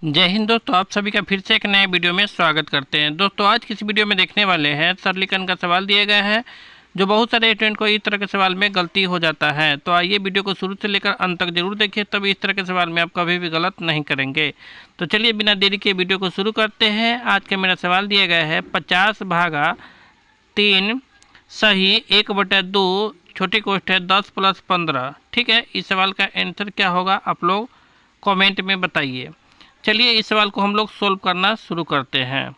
जय हिंद दोस्तों, आप सभी का फिर से एक नए वीडियो में स्वागत करते हैं। दोस्तों आज किसी वीडियो में देखने वाले हैं सरलीकरण का सवाल दिया गया है, जो बहुत सारे स्टूडेंट को इस तरह के सवाल में गलती हो जाता है। तो आइए वीडियो को शुरू से लेकर अंत तक जरूर देखिए, तब इस तरह के सवाल में आप कभी भी गलत नहीं करेंगे। तो चलिए बिना देरी के वीडियो को शुरू करते हैं। आज का मेरा सवाल दिया गया है 50/3 सही 1/2 छोटी कोष्ठ है 10 + 15। ठीक है, इस सवाल का आंसर क्या होगा आप लोग कॉमेंट में बताइए। चलिए इस सवाल को हम लोग सोल्व करना शुरू करते हैं।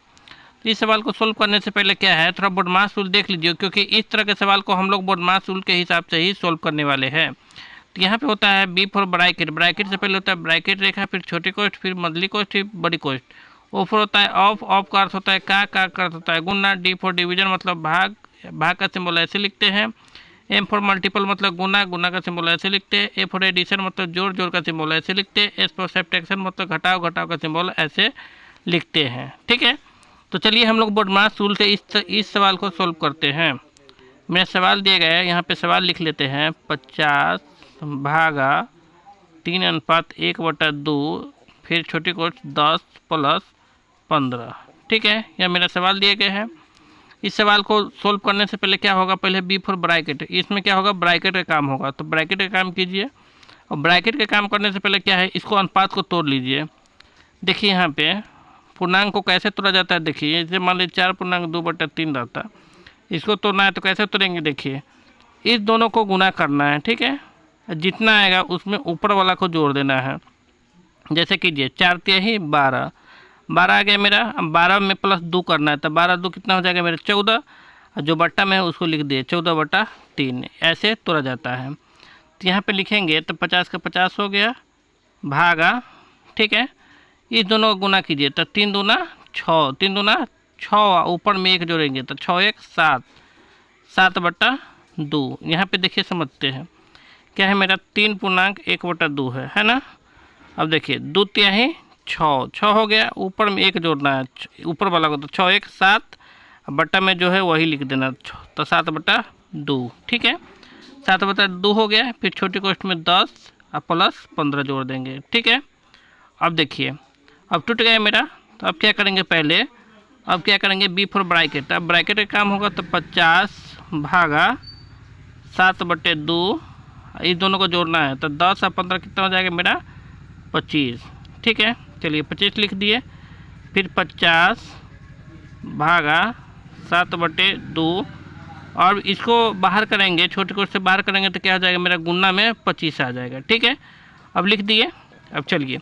इस सवाल को सोल्व करने से पहले क्या है, थोड़ा बोडमास रूल देख लीजिए, क्योंकि इस तरह के सवाल को हम लोग बोडमास रूल के हिसाब से ही सोल्व करने वाले हैं। तो यहाँ पे होता है बी फॉर ब्रैकेट, ब्रैकेट से पहले होता है ब्रैकेट रेखा, फिर छोटी कोष्ठ, फिर मझली कोष्ठ, फिर बड़ी कोष्ठ। ओ फॉर होता है ऑफ, ऑफ का अर्थ होता है का अर्थ होता है गुना। डी फॉर डिवीजन मतलब भाग, भाग का सिंबल ऐसे लिखते हैं। एम फॉर मल्टीपल मतलब गुना, गुना का सिंबल ऐसे लिखते हैं। ए फॉर एडिशन मतलब जोड़, जोड़ का सिंबल ऐसे लिखते हैं। एस फॉर सब्ट्रैक्शन मतलब घटाव, घटाव का सिंबल ऐसे लिखते हैं। ठीक है, तो चलिए हम लोग बोडमास रूल से इस सवाल को सोल्व करते हैं। मेरा सवाल दिया गया है, यहाँ पे सवाल लिख लेते हैं 50/3:1/2 फिर छोटी कोष्ठ 10 + 15। ठीक है, यह मेरा सवाल दिया गया है। इस सवाल को सोल्व करने से पहले क्या होगा, पहले बी फॉर ब्रैकेट, इसमें क्या होगा ब्रैकेट का काम होगा, तो ब्रैकेट का काम कीजिए। और ब्रैकेट के काम करने से पहले क्या है, इसको अनुपात को तोड़ लीजिए। देखिए यहाँ पे पूर्णांक को कैसे तोड़ा जाता है। देखिए जैसे मान लीजिए 4.2/3 रहता, इसको तोड़ना है तो कैसे तोड़ेंगे। देखिए इस दोनों को गुना करना है। ठीक है, जितना आएगा उसमें ऊपर वाला को जोड़ देना है। जैसे कीजिए 4 × 12, 12 आ गया मेरा। अब 12 में +2 करना है, तो 12×2 कितना हो जाएगा मेरा 14। और जो बट्टा में है उसको लिख दिए 14/3, ऐसे तोड़ा जाता है। तो यहाँ पे लिखेंगे तो 50 का 50 हो गया भागा। ठीक है, इस दोनों को गुना कीजिए तो 3 दूना 6, 3 दूना 6, ऊपर में 1 जोड़ेंगे तो 6 × 1 = 7, 7/2। यहाँ पे देखिए समझते हैं क्या है, मेरा 3.1/2 है ना। अब देखिए 2 × 6, 6 हो गया, ऊपर में 1 जोड़ना है ऊपर वाला को, तो 6 × 1 = 7, बट्टा में जो है वही लिख देना, तो 7/2। ठीक है, 7/2 हो गया। फिर छोटी कोष्ठ में 10 और +15 जोड़ देंगे। ठीक है, अब देखिए अब टूट गया मेरा। तो अब क्या करेंगे, पहले अब क्या करेंगे बी फॉर ब्रैकेट। अब ब्रैकेट का काम होगा तो 50/7/2, इस दोनों को जोड़ना है, तो 10 और 15 कितना हो जाएगा मेरा 25। ठीक है, चलिए 25 लिख दिए। फिर 50/7/2, और इसको बाहर करेंगे, छोटे कोष्ठ से बाहर करेंगे तो क्या हो जाएगा मेरा गुना में 25 आ जाएगा। ठीक है, अब लिख दिए। अब चलिए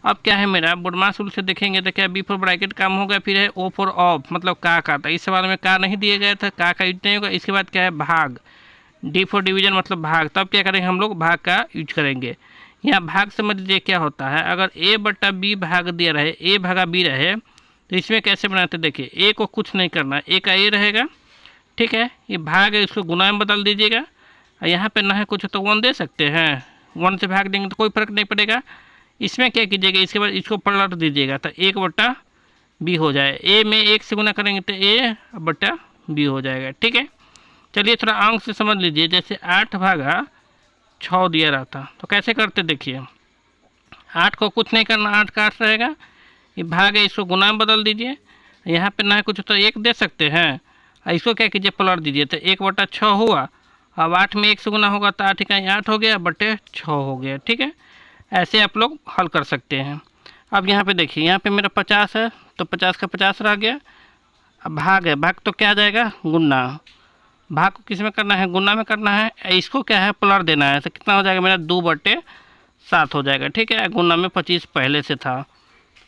अब क्या है मेरा बोडमास रूल से देखेंगे तो क्या बी फॉर ब्रैकेट काम होगा, फिर है ओ फॉर ऑफ मतलब का था। इस सवाल में का नहीं दिया गया था, का यूज नहीं होगा। इसके बाद क्या है भाग, डी फॉर डिवीजन मतलब भाग, तब क्या करेंगे हम लोग भाग का यूज करेंगे। यहाँ भाग समझ लीजिए क्या होता है, अगर a/b भाग दिया रहे, a/b रहे, तो इसमें कैसे बनाते देखिए। a को कुछ नहीं करना, a का a रहेगा। ठीक है, ये भाग है, इसको गुना में बदल दीजिएगा। और यहाँ पे ना है कुछ तो 1 दे सकते हैं, 1 से भाग देंगे तो कोई फर्क नहीं पड़ेगा। इसमें क्या कीजिएगा, इसके बाद इसको पलट दीजिएगा तो 1/b हो जाए। a में 1 से गुना करेंगे तो a/b हो जाएगा। ठीक है, चलिए थोड़ा अंक से समझ लीजिए। जैसे 8/6 दिया रहता तो कैसे करते देखिए, 8 को कुछ नहीं करना, 8 का 8 रहेगा, ये भाग है, इसको गुना में बदल दीजिए। यहाँ पे ना है कुछ तो 1 दे सकते हैं, और इसको क्या कीजिए पलट दीजिए तो 1/6 हुआ। अब 8 में 1 से गुना होगा तो 8 × 8 हो गया, 6 हो गया। ठीक है, ऐसे आप लोग हल कर सकते हैं। अब यहाँ पे देखिए, यहाँ पे मेरा 50 है तो 50 का 50 रह गया। अब भाग है, भाग तो क्या आ जाएगा गुना, भाग को किस में करना है गुना में करना है। इसको क्या है पलट देना है, तो कितना हो जाएगा मेरा 2/7 हो जाएगा। ठीक है, गुना में 25 पहले से था,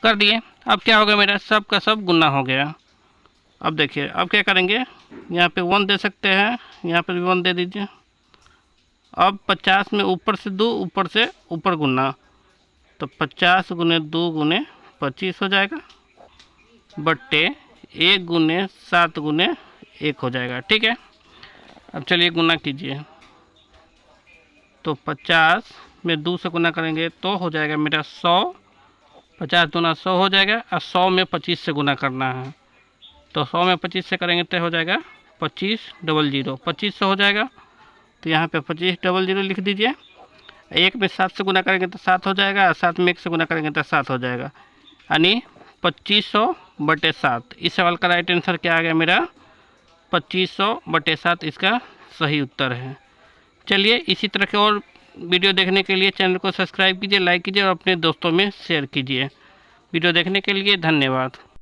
कर दिए। अब क्या होगा मेरा सब का सब गुना हो गया। अब देखिए अब क्या करेंगे, यहाँ पे 1 दे सकते हैं, यहाँ पर भी 1 दे दीजिए। अब 50 में ऊपर से 2, ऊपर से ऊपर गुना, तो 50 × 2 × 25 हो जाएगा, बट्टे 1 × 7 × 1 हो जाएगा। ठीक है, अब चलिए गुना कीजिए, तो 50 में 2 से गुना करेंगे तो हो जाएगा मेरा 100, 50 दूना 100 हो जाएगा। और 100 में 25 से गुना करना है, तो 100 में 25 से करेंगे तो हो जाएगा 2500, 2500 हो जाएगा। तो यहाँ पे 2500 लिख दीजिए। 1 में 7 से गुना करेंगे तो 7 हो जाएगा, 7 में 1 से गुना करेंगे तो 7 हो जाएगा। यानी 2500/7। इस सवाल का राइट आंसर क्या आ गया मेरा 2500/7 इसका सही उत्तर है। चलिए इसी तरह के और वीडियो देखने के लिए चैनल को सब्सक्राइब कीजिए, लाइक कीजिए और अपने दोस्तों में शेयर कीजिए। वीडियो देखने के लिए धन्यवाद।